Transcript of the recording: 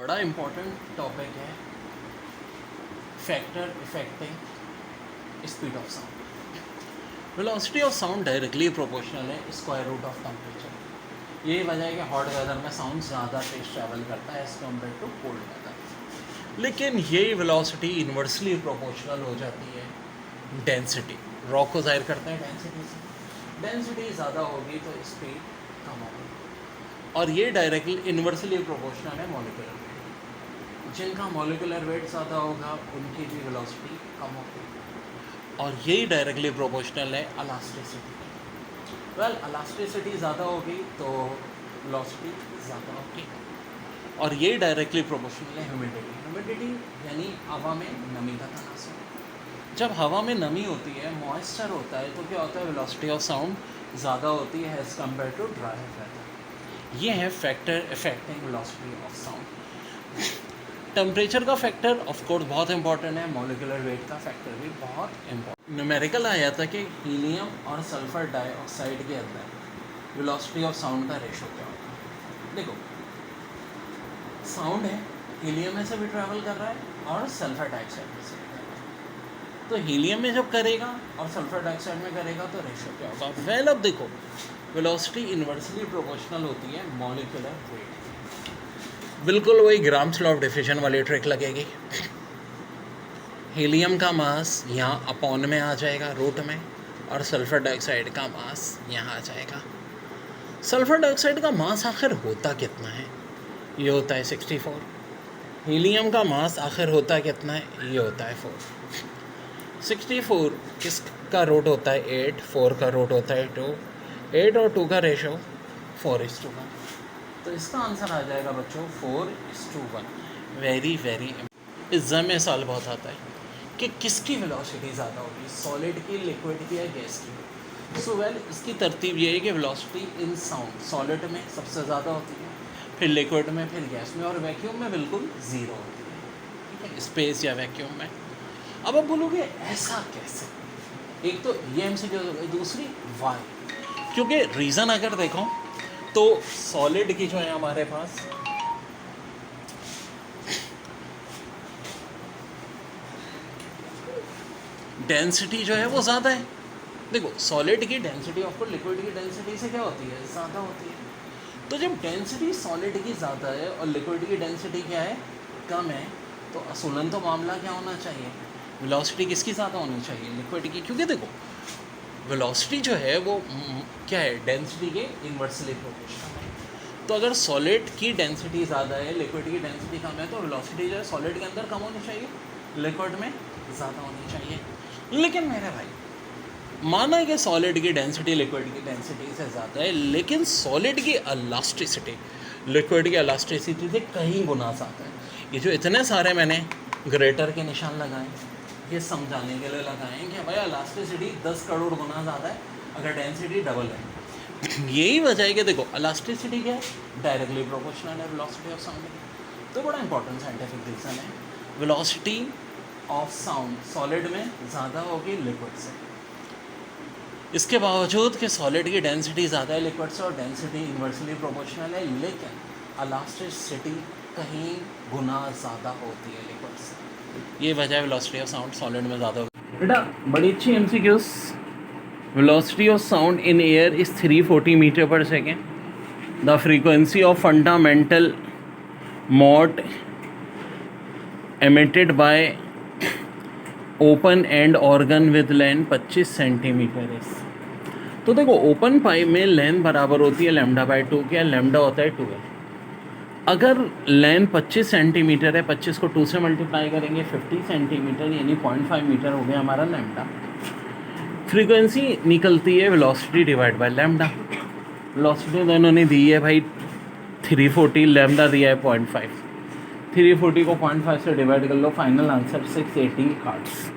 बड़ा important topic है factor affecting speed of sound. Velocity of sound directly proportional है square root of temperature. यही वजह है कि हॉट वेदर में साउंड ज़्यादा तेज ट्रैवल करता है as compare to cold weather. लेकिन यही वेलोसिटी इन्वर्सली प्रोपोर्शनल हो जाती है डेंसिटी। रॉक को जाहिर करते हैं डेंसिटी से, डेंसिटी ज़्यादा होगी तो स्पीड कम होगी, और ये डायरेक्टली इन्वर्सली प्रोपोर्शनल है मॉलिक्यूलर वेट। जिनका मॉलिक्यूलर वेट ज़्यादा होगा उनकी भी वेलोसिटी कम होगी, और यही डायरेक्टली प्रोपोर्शनल है इलास्टिसिटी। वेल इलास्टिसिटी ज़्यादा होगी तो वेलोसिटी ज़्यादा होगी, और ये डायरेक्टली प्रोपोर्शनल है ह्यूमिडिटी। ह्यूमिडिटी यानी हवा में नमी का तनासुर। जब हवा में नमी होती है, मॉइस्चर होता है, तो क्या होता है, वेलोसिटी ऑफ साउंड ज़्यादा होती है as compare to dry weather. ये है factor affecting velocity of sound. Temperature का फैक्टर ऑफ कोर्स बहुत इंपॉर्टेंट है, मॉलिक्यूलर वेट का फैक्टर भी बहुत इंपॉर्टेंट। न्यूमेरिकल आया था कि हीलियम और सल्फर डाइऑक्साइड के अंदर वेलोसिटी ऑफ साउंड का रेशो क्या होगा। देखो साउंड है, हीलियम में से भी ट्रैवल कर रहा है और सल्फर डाइऑक्साइड में से भी कर रहा है, तो हीलियम में जब करेगा और सल्फर डाइऑक्साइड में करेगा तो रेशो क्या होगा। वेल अब देखो वेलोसिटी इन्वर्सली प्रोपोर्शनल होती है मॉलिक्यूलर वेट। बिल्कुल वही ग्राम्स लॉ ऑफ डिफ्यूजन वाली ट्रिक लगेगी। हीलियम का मास यहाँ अपॉन में आ जाएगा रूट में, और सल्फर डाइऑक्साइड का मास यहाँ आ जाएगा। सल्फर डाइऑक्साइड का मास आखिर होता कितना है, ये होता है 64। हीलियम का मास आखिर होता कितना है, ये होता है 4। 64 किसका रूट होता है 8, 4 का रूट होता है 2, 8 और 2 का रेशो 4:1। तो इसका आंसर आ जाएगा बच्चों 4:1। वेरी वेरी एग्जाम में सवाल बहुत आता है कि किसकी वेलोसिटी ज़्यादा होगी, सॉलिड की, लिक्विड की या गैस की। सो वेल इसकी तरतीब ये है कि वेलोसिटी इन साउंड सॉलिड में सबसे ज़्यादा होती है, फिर लिक्विड में, फिर गैस में, और वैक्यूम में बिल्कुल ज़ीरो होती है, ठीक है, स्पेस या वैक्यूम में। अब आप बोलोगे ऐसा कैसे, एक तो ये एमसीक्यू, दूसरी वाई। क्योंकि रीज़न अगर देखो तो सॉलिड की जो है हमारे पास डेंसिटी जो है वो ज़्यादा है। देखो सॉलिड की डेंसिटी ऑफ कोर्स लिक्विड की डेंसिटी से क्या होती है, ज़्यादा होती है। तो जब डेंसिटी सॉलिड की ज़्यादा है और लिक्विड की डेंसिटी क्या है, कम है, तो असूलन तो मामला क्या होना चाहिए, वेलोसिटी किसकी ज़्यादा होनी चाहिए, लिक्विड की। क्योंकि देखो वेलोसिटी जो है वो क्या है, डेंसिटी के इन्वर्सली प्रोपोर्शनल है। तो अगर सॉलिड की डेंसिटी ज़्यादा है, लिक्विड की डेंसिटी कम है, तो वेलोसिटी जो है सॉलिड के अंदर कम होनी चाहिए, लिक्विड में ज़्यादा होनी चाहिए। लेकिन मेरे भाई माना कि सॉलिड की डेंसिटी लिक्विड की डेंसिटी से ज़्यादा है, लेकिन सॉलिड की इलास्टिसिटी लिक्विड की इलास्टिसिटी से कहीं गुना ज़्यादा है। ये जो इतने सारे मैंने ग्रेटर के निशान लगाए, ये समझाने के लिए लगाए कि भाई इलास्टिसिटी 10 करोड़ गुना ज़्यादा है अगर डेंसिटी डबल है। यही वजह है कि देखो इलास्टिसिटी क्या है, डायरेक्टली प्रोपोर्शनल है वेलोसिटी ऑफ साउंड की। तो बड़ा इंपॉर्टेंट साइंटिफिक रीज़न है, वेलोसिटी ऑफ साउंड सॉलिड में ज़्यादा होगी लिक्विड से। इसके बावजूद कि सॉलिड की डेंसिटी ज़्यादा है लिक्विड से और डेंसिटी इन्वर्सली प्रोपोर्शनल है, लेकिन इलास्टिसिटी कहीं गुना ज़्यादा होती है लिक्विड से। ये वजह है वेलोसिटी ऑफ साउंड सॉलिड में ज़्यादा होगी। बेटा बड़ी अच्छी MCQs. Velocity of sound in air is 340 metre per second. The frequency of fundamental mode emitted by open end organ with length 25 centimetre है। तो देखो ओपन पाइप में लेंथ बराबर होती है λ/2 के, लैम्डा होता है 12। अगर लेंथ 25 सेंटीमीटर है, 25 को 2 से मल्टीप्लाई करेंगे 50 सेंटीमीटर यानी 0.5 मीटर हो गया हमारा लैम्डा। फ्रीक्वेंसी निकलती है velocity divide by lambda. Velocity तो इन्होंने दी है भाई 340, लैम्डा दिया है 0.5। 340 को 0.5 से डिवाइड कर लो, फाइनल आंसर 680 हर्ट्ज़।